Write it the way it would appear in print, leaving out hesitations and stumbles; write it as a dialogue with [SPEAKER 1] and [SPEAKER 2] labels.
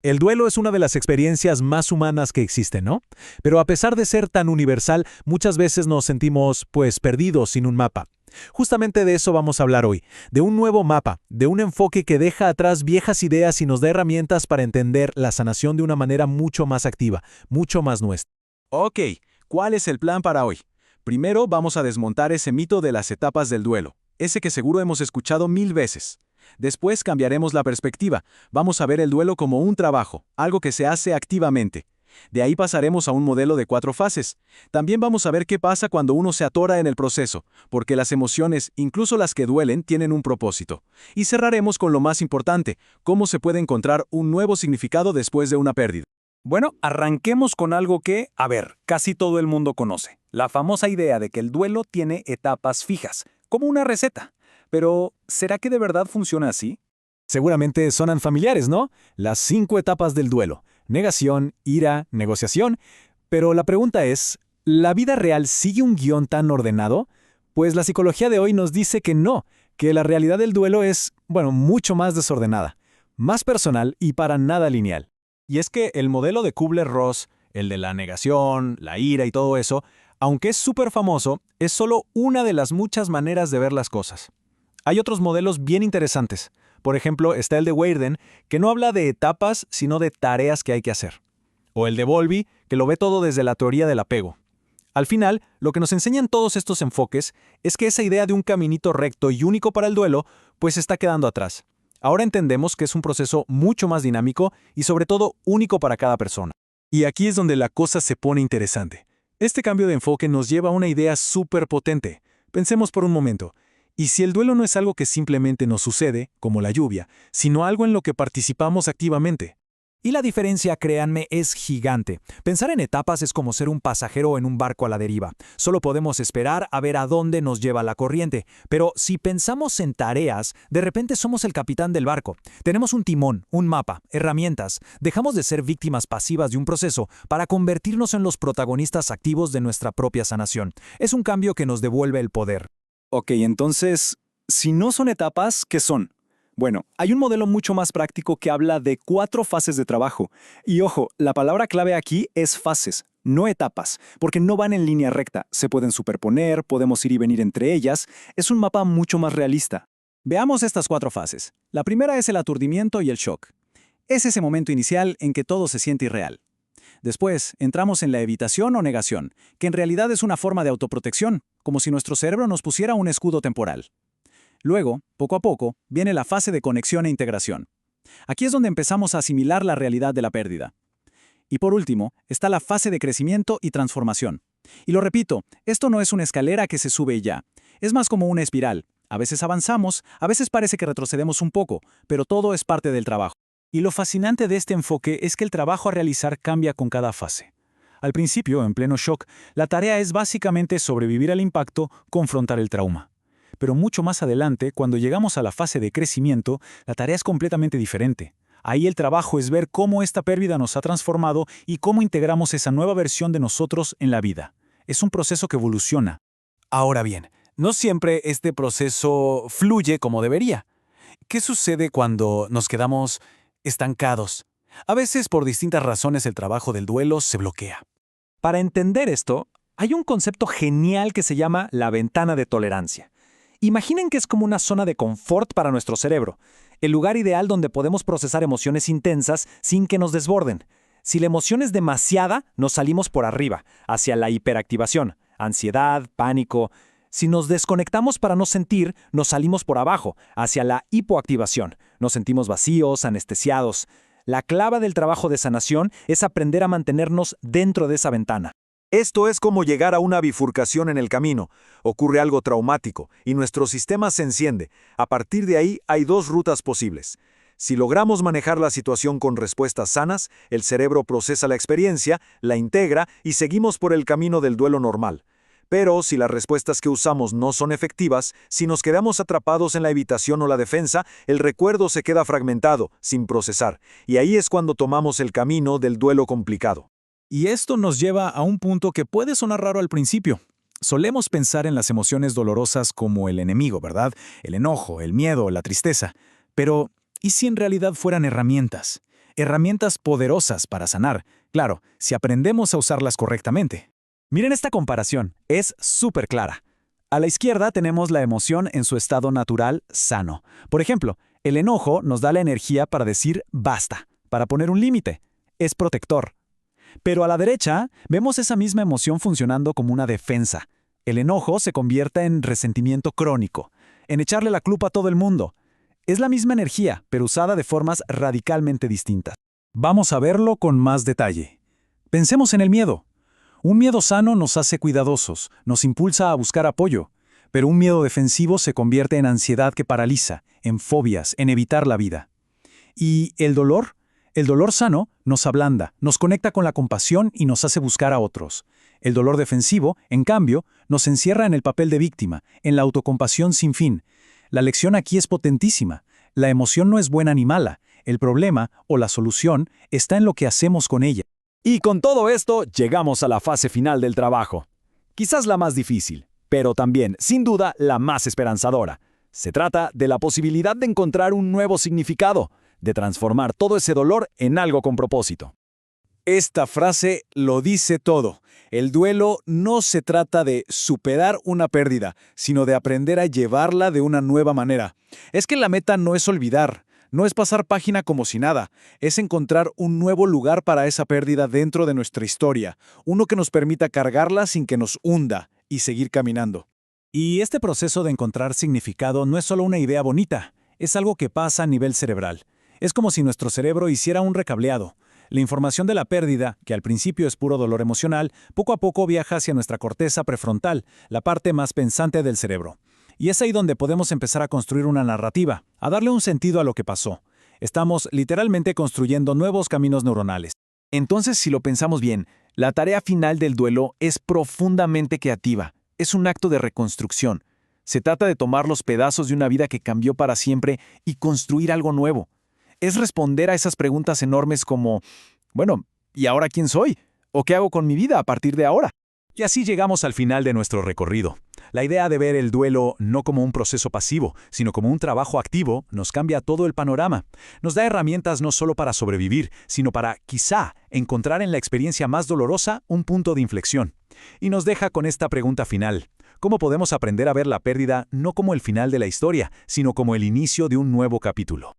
[SPEAKER 1] El duelo es una de las experiencias más humanas que existen, ¿no? Pero a pesar de ser tan universal, muchas veces nos sentimos, pues, perdidos sin un mapa. Justamente de eso vamos a hablar hoy, de un nuevo mapa, de un enfoque que deja atrás viejas ideas y nos da herramientas para entender la sanación de una manera mucho más activa, mucho más nuestra.
[SPEAKER 2] Ok, ¿cuál es el plan para hoy? Primero vamos a desmontar ese mito de las etapas del duelo, ese que seguro hemos escuchado 1000 veces. Después cambiaremos la perspectiva, vamos a ver el duelo como un trabajo, algo que se hace activamente. De ahí pasaremos a un modelo de 4 fases. También vamos a ver qué pasa cuando uno se atora en el proceso, porque las emociones, incluso las que duelen, tienen un propósito. Y cerraremos con lo más importante, cómo se puede encontrar un nuevo significado después de una pérdida.
[SPEAKER 3] Bueno, arranquemos con algo que, a ver, casi todo el mundo conoce. La famosa idea de que el duelo tiene etapas fijas, como una receta. Pero, ¿será que de verdad funciona así?
[SPEAKER 1] Seguramente sonan familiares, ¿no? Las 5 etapas del duelo: negación, ira, negociación. Pero la pregunta es, ¿la vida real sigue un guión tan ordenado? Pues la psicología de hoy nos dice que no, que la realidad del duelo es, bueno, mucho más desordenada, más personal y para nada lineal. Y es que el modelo de Kubler-Ross, el de la negación, la ira y todo eso, aunque es súper famoso, es solo una de las muchas maneras de ver las cosas. Hay otros modelos bien interesantes. Por ejemplo, está el de Weirden, que no habla de etapas, sino de tareas que hay que hacer. O el de Bowlby, que lo ve todo desde la teoría del apego. Al final, lo que nos enseñan todos estos enfoques es que esa idea de un caminito recto y único para el duelo, pues está quedando atrás. Ahora entendemos que es un proceso mucho más dinámico y sobre todo único para cada persona.
[SPEAKER 2] Y aquí es donde la cosa se pone interesante. Este cambio de enfoque nos lleva a una idea súper potente. Pensemos por un momento. ¿Y si el duelo no es algo que simplemente nos sucede, como la lluvia, sino algo en lo que participamos activamente?
[SPEAKER 3] Y la diferencia, créanme, es gigante. Pensar en etapas es como ser un pasajero en un barco a la deriva. Solo podemos esperar a ver a dónde nos lleva la corriente. Pero si pensamos en tareas, de repente somos el capitán del barco. Tenemos un timón, un mapa, herramientas. Dejamos de ser víctimas pasivas de un proceso para convertirnos en los protagonistas activos de nuestra propia sanación. Es un cambio que nos devuelve el poder. Ok, entonces, si no son etapas, ¿qué son? Bueno, hay un modelo mucho más práctico que habla de 4 fases de trabajo. Y ojo, la palabra clave aquí es fases, no etapas, porque no van en línea recta, se pueden superponer, podemos ir y venir entre ellas, es un mapa mucho más realista.
[SPEAKER 2] Veamos estas 4 fases. La primera es el aturdimiento y el shock. Es ese momento inicial en que todo se siente irreal. Después, entramos en la evitación o negación, que en realidad es una forma de autoprotección, como si nuestro cerebro nos pusiera un escudo temporal. Luego, poco a poco, viene la fase de conexión e integración. Aquí es donde empezamos a asimilar la realidad de la pérdida. Y por último, está la fase de crecimiento y transformación. Y lo repito, esto no es una escalera que se sube y ya. Es más como una espiral. A veces avanzamos, a veces parece que retrocedemos un poco, pero todo es parte del trabajo. Y lo fascinante de este enfoque es que el trabajo a realizar cambia con cada fase. Al principio, en pleno shock, la tarea es básicamente sobrevivir al impacto, confrontar el trauma. Pero mucho más adelante, cuando llegamos a la fase de crecimiento, la tarea es completamente diferente. Ahí el trabajo es ver cómo esta pérdida nos ha transformado y cómo integramos esa nueva versión de nosotros en la vida. Es un proceso que evoluciona.
[SPEAKER 3] Ahora bien, no siempre este proceso fluye como debería. ¿Qué sucede cuando nos quedamos estancados? A veces, por distintas razones, el trabajo del duelo se bloquea. Para entender esto, hay un concepto genial que se llama la ventana de tolerancia. Imaginen que es como una zona de confort para nuestro cerebro, el lugar ideal donde podemos procesar emociones intensas sin que nos desborden. Si la emoción es demasiada, nos salimos por arriba, hacia la hiperactivación, ansiedad, pánico. Si nos desconectamos para no sentir, nos salimos por abajo, hacia la hipoactivación. Nos sentimos vacíos, anestesiados. La clave del trabajo de sanación es aprender a mantenernos dentro de esa ventana.
[SPEAKER 4] Esto es como llegar a una bifurcación en el camino. Ocurre algo traumático y nuestro sistema se enciende. A partir de ahí hay 2 rutas posibles. Si logramos manejar la situación con respuestas sanas, el cerebro procesa la experiencia, la integra y seguimos por el camino del duelo normal. Pero si las respuestas que usamos no son efectivas, si nos quedamos atrapados en la evitación o la defensa, el recuerdo se queda fragmentado, sin procesar, y ahí es cuando tomamos el camino del duelo complicado.
[SPEAKER 2] Y esto nos lleva a un punto que puede sonar raro al principio. Solemos pensar en las emociones dolorosas como el enemigo, ¿verdad? El enojo, el miedo, la tristeza. Pero, ¿y si en realidad fueran herramientas?
[SPEAKER 1] herramientas poderosas para sanar, claro, si aprendemos a usarlas correctamente. Miren esta comparación, es súper clara. A la izquierda tenemos la emoción en su estado natural sano. Por ejemplo, el enojo nos da la energía para decir basta, para poner un límite. Es protector. Pero a la derecha vemos esa misma emoción funcionando como una defensa. El enojo se convierte en resentimiento crónico, en echarle la culpa a todo el mundo. Es la misma energía, pero usada de formas radicalmente distintas. Vamos a verlo con más detalle. Pensemos en el miedo. Un miedo sano nos hace cuidadosos, nos impulsa a buscar apoyo, pero un miedo defensivo se convierte en ansiedad que paraliza, en fobias, en evitar la vida. ¿Y el dolor? El dolor sano nos ablanda, nos conecta con la compasión y nos hace buscar a otros. El dolor defensivo, en cambio, nos encierra en el papel de víctima, en la autocompasión sin fin. La lección aquí es potentísima. La emoción no es buena ni mala. El problema, o la solución, está en lo que hacemos con ella.
[SPEAKER 5] Y con todo esto, llegamos a la fase final del trabajo. Quizás la más difícil, pero también, sin duda, la más esperanzadora. Se trata de la posibilidad de encontrar un nuevo significado, de transformar todo ese dolor en algo con propósito.
[SPEAKER 3] Esta frase lo dice todo. El duelo no se trata de superar una pérdida, sino de aprender a llevarla de una nueva manera. Es que la meta no es olvidar, no es pasar página como si nada, es encontrar un nuevo lugar para esa pérdida dentro de nuestra historia, uno que nos permita cargarla sin que nos hunda y seguir caminando.
[SPEAKER 1] Y este proceso de encontrar significado no es solo una idea bonita, es algo que pasa a nivel cerebral. Es como si nuestro cerebro hiciera un recableado. La información de la pérdida, que al principio es puro dolor emocional, poco a poco viaja hacia nuestra corteza prefrontal, la parte más pensante del cerebro. Y es ahí donde podemos empezar a construir una narrativa, a darle un sentido a lo que pasó. Estamos literalmente construyendo nuevos caminos neuronales.
[SPEAKER 5] Entonces, si lo pensamos bien, la tarea final del duelo es profundamente creativa. Es un acto de reconstrucción. Se trata de tomar los pedazos de una vida que cambió para siempre y construir algo nuevo. Es responder a esas preguntas enormes como, bueno, ¿y ahora quién soy? ¿O qué hago con mi vida a partir de ahora?
[SPEAKER 1] Y así llegamos al final de nuestro recorrido. La idea de ver el duelo no como un proceso pasivo, sino como un trabajo activo, nos cambia todo el panorama. Nos da herramientas no solo para sobrevivir, sino para, quizá, encontrar en la experiencia más dolorosa un punto de inflexión. Y nos deja con esta pregunta final. ¿Cómo podemos aprender a ver la pérdida no como el final de la historia, sino como el inicio de un nuevo capítulo?